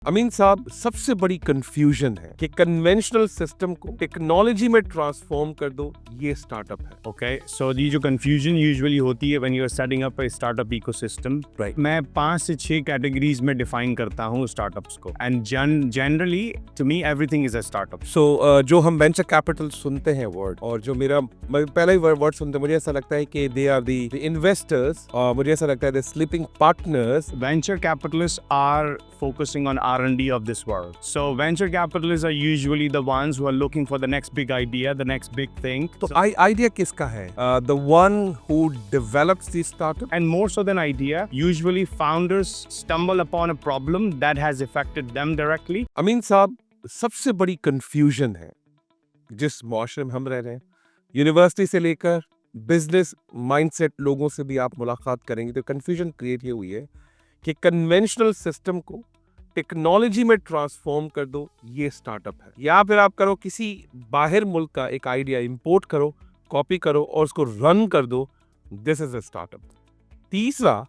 अमीन साहब, सबसे बड़ी कंफ्यूजन है कि कन्वेंशनल सिस्टम को टेक्नोलॉजी में ट्रांसफॉर्म कर दो, ये स्टार्टअप है। Okay, so ये जो confusion usually होती है when you are setting up a startup ecosystem, Right. मैं 5 से 6 categories में define करता हूँ startups को, and generally to me everything is a startup. सो जो हम वेंचर कैपिटल सुनते हैं वर्ड, और जो मैं पहला ही वर्ड सुनते हैं, मुझे ऐसा लगता है कि दे आर द इन्वेस्टर्स, और मुझे ऐसा लगता है they sleeping partners. Venture capitalists are focusing on R&D of this world. So venture capitalists are usually the ones who are looking for the next big idea, the next big thing. तो idea किसका है? The one who develops the startup. And more so than idea, usually founders stumble upon a problem that has affected them directly. अमीन साहब, सबसे बड़ी confusion है जिस मुआशरे में हम रह रहे हैं, यूनिवर्सिटी से लेकर बिजनेस माइंडसेट लोगों से भी आप मुलाकात करेंगे तो कंफ्यूजन क्रिएट ये हुई है कि कन्वेंशनल सिस्टम को टेक्नोलॉजी में ट्रांसफॉर्म कर दो, ये स्टार्टअप है। या फिर आप करो किसी बाहर मुल्क का एक आइडिया इंपोर्ट करो, कॉपी करो और उसको रन कर दो, दिस इज अ स्टार्टअप। तीसरा,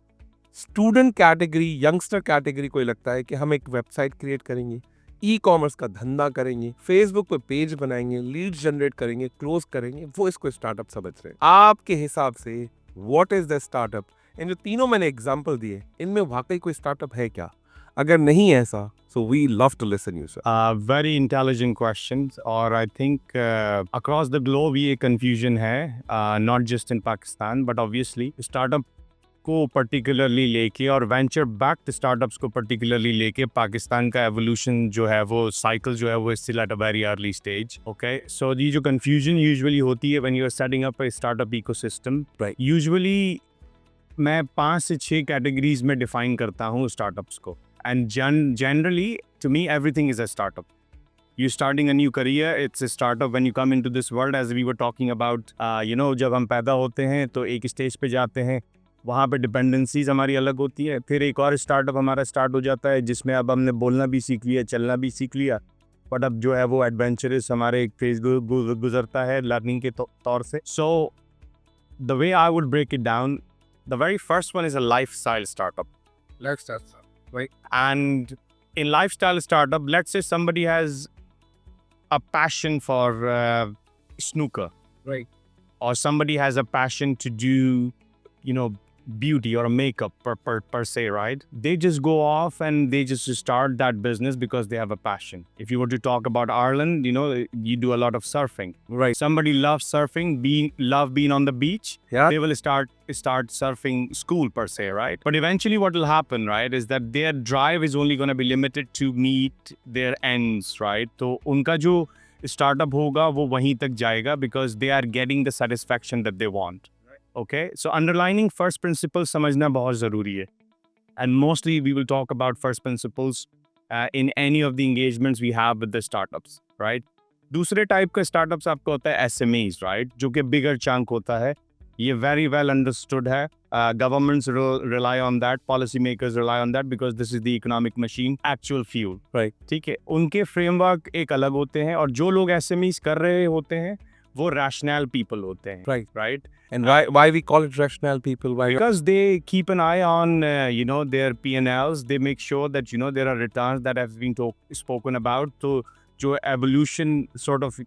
स्टूडेंट कैटेगरी, यंगस्टर कैटेगरी को लगता है कि हम एक वेबसाइट क्रिएट करेंगे, ई कॉमर्स का धंधा करेंगे, फेसबुक पे पेज बनाएंगे, लीड जनरेट करेंगे, क्लोज करेंगे, वो इसको स्टार्टअप समझ रहे हैं। आपके हिसाब से व्हाट इज द स्टार्टअप? इन जो तीनों मैंने एग्जांपल दिए, इनमें वाकई कोई स्टार्टअप है क्या? अगर नहीं है ऐसा, so we love to listen you, sir. Very intelligent questions, और I think across the globe ये confusion है, not just in Pakistan, but obviously startup को particularly लेके और venture backed startups को particularly लेके पाकिस्तान का evolution जो है वो cycle जो है वो still at a very early stage. Okay, so ये जो confusion usually होती है when you are setting up a startup ecosystem, Right. usually मैं 5 से 6 categories में define करता हूँ startups को. And generally, to me, everything is a startup. You're starting a new career, it's a startup when you come into this world, as we were talking about, जब हम पैदा होते हैं तो एक स्टेज पे जाते हैं, वहाँ पे डिपेंडेंसीज हमारी अलग होती है, फिर एक और स्टार्टअप हमारा स्टार्ट हो जाता है जिसमें अब हमने बोलना भी सीख लिया, चलना भी सीख लिया, बट अब जो है वो एडवेंचरस हमारे एक फेज गुजरता है लर्निंग के तौर से. So the way I would break it down, the very first one is a lifestyle startup. Let's start, sir. Right. And in lifestyle startup, let's say somebody has a passion for snooker, Right. or somebody has a passion to do, beauty or makeup per se, right? They just go off and they just start that business because they have a passion. If you were to talk about Ireland, you do a lot of surfing. Right. Somebody loves surfing, love being on the beach. Yeah. They will start surfing school per se, right? But eventually what will happen, right, is that their drive is only going to be limited to meet their ends, right? तो उनका जो startup होगा वो वहीं तक जाएगा because they are getting the satisfaction that they want. Okay, so underlining first principles समझना बहुत ज़रूरी है. And mostly we will talk about first principles in any of the engagements we have with the startups, right? दूसरे type का startups आपको होता है SMEs, right? जो कि bigger chunk होता है. ये very well understood है. Governments rely on that, policymakers rely on that because this is the economic machine, actual fuel. Right. ठीक है, उनके framework एक अलग होते हैं और जो लोग SMEs कर रहे होते हैं वो rational people होते हैं. Right. Right? And why we call it rational people? Why? Because they keep an eye on their P&Ls. They make sure that there are returns that have been spoken about. तो जो evolution sort of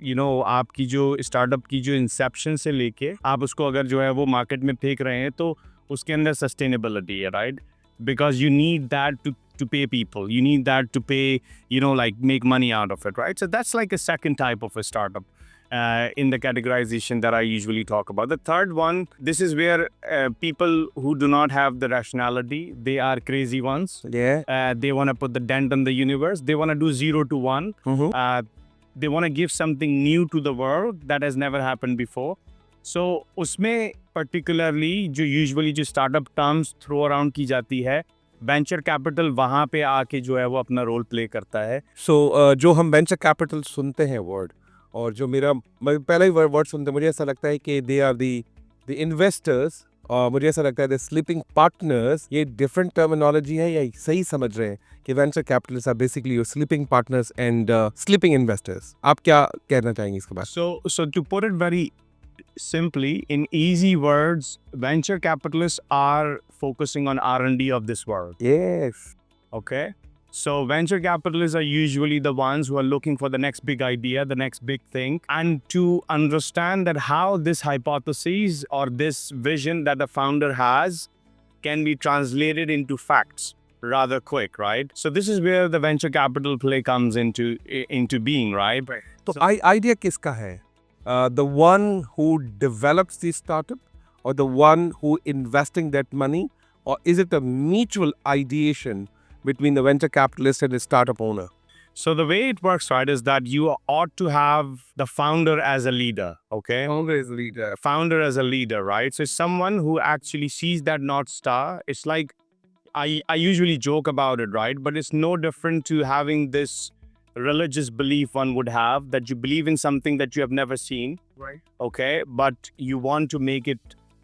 आपकी जो startup की जो inception से लेके आप उसको अगर जो है वो market में फेंक रहे हैं तो उसके अंदर sustainability है, right? Because you need that to pay people. You need that to pay, like make money out of it, right? So that's like a second type of a startup. In the categorization that I usually talk about. The third one, this is where people who do not have the rationality, they are crazy ones. Yeah. They want to put the dent on the universe. They want to do 0 to 1. Mm-hmm. They want to give something new to the world that has never happened before. So उसमें particularly जो usually जो startup terms throw around की जाती है, venture capital वहाँ पे आके जो है वो अपना रोल प्ले करता है. So जो हम वेंचर कैपिटल सुनते हैं वर्ड, और जो मैं पहला ही वर्ड सुनते, मुझे ऐसा लगता है कि दे आर द इन्वेस्टर्स, और मुझे ऐसा लगता है द स्लीपिंग पार्टनर्स. ये डिफरेंट टर्मिनोलॉजी है या सही समझ रहे हैं कि venture capitalist are basically your sleeping partners and sleeping investors? आप क्या कहना चाहेंगे इसके बाद? So to put it very simply, in easy words, venture capitalists are focusing on R&D of this world. Yes. Okay, So venture capitalists are usually the ones who are looking for the next big idea, the next big thing, and to understand that how this hypothesis or this vision that the founder has can be translated into facts rather quick, right? So this is where the venture capital play comes into being, right? तो idea किसका है? The one who develops the startup or the one who investing that money, or is it a mutual ideation between the venture capitalist and the startup owner? So the way it works, right, is that you ought to have the founder as a leader, okay? Founder is leader. Founder as a leader, right? So someone who actually sees that North Star. It's like, I usually joke about it, right? But it's no different to having this religious belief one would have, that you believe in something that you have never seen, Right. okay? But you want to make it,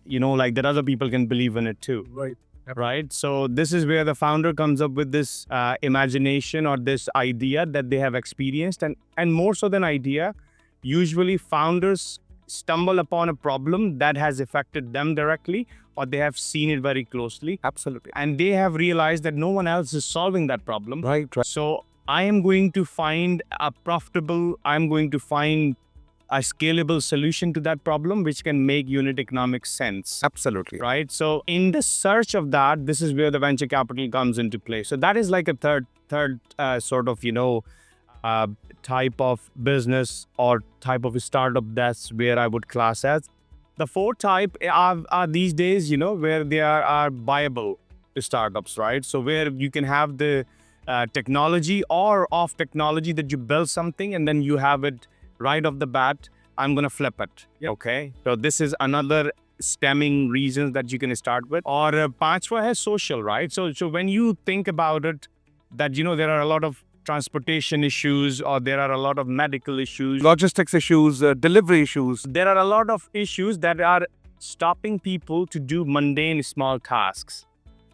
like that other people can believe in it too. Right. Right. So this is where the founder comes up with this imagination or this idea that they have experienced, and more so than idea, usually founders stumble upon a problem that has affected them directly, or they have seen it very closely, Absolutely. and they have realized that no one else is solving that problem. Right. Right. So I am going to find I'm going to find a scalable solution to that problem, which can make unit economic sense. Absolutely. Right. So in the search of that, this is where the venture capital comes into play. So that is like a third sort of, type of business or type of startup. That's where I would class as. The fourth type are these days, where they are viable startups, right? So where you can have the technology or off technology that you build something and then you have it right off the bat, I'm going to flip it. Yep. Okay. So this is another stemming reasons that you can start with. Or panchwa hai social, right? So when you think about it, that, there are a lot of transportation issues, or there are a lot of medical issues. Logistics issues, delivery issues. There are a lot of issues that are stopping people to do mundane small tasks,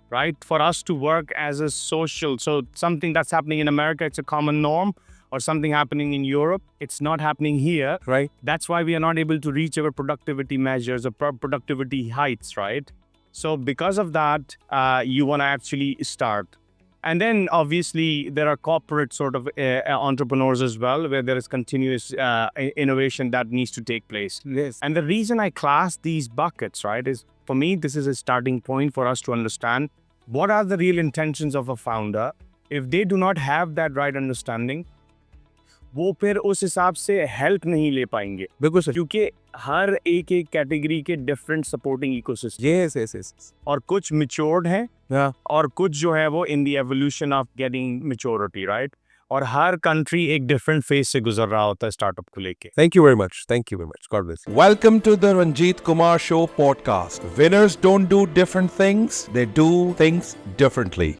right? For us to work as a social, so something that's happening in America, it's a common norm, or something happening in Europe, it's not happening here. Right. That's why we are not able to reach our productivity measures or productivity heights, right? So because of that, you want to actually start. And then obviously there are corporate sort of entrepreneurs as well, where there is continuous innovation that needs to take place. Yes. And the reason I class these buckets, right, is for me, this is a starting point for us to understand what are the real intentions of a founder. If they do not have that right understanding, वो फिर उस हिसाब से help नहीं ले पाएंगे, बिल्कुल सही. क्योंकि हर एक कैटेगरी के डिफरेंट सपोर्टिंग इकोसिस्टम, Yes. और कुछ मैच्योर्ड हैं Yeah. और कुछ जो है वो in the evolution of getting maturity, right? और हर कंट्री एक डिफरेंट फेज से गुजर रहा होता है स्टार्टअप को लेके. Thank you very much. Thank you very much. God bless you. Welcome to the Ranjit Kumar Show podcast. Winners don't do different things, they do things differently.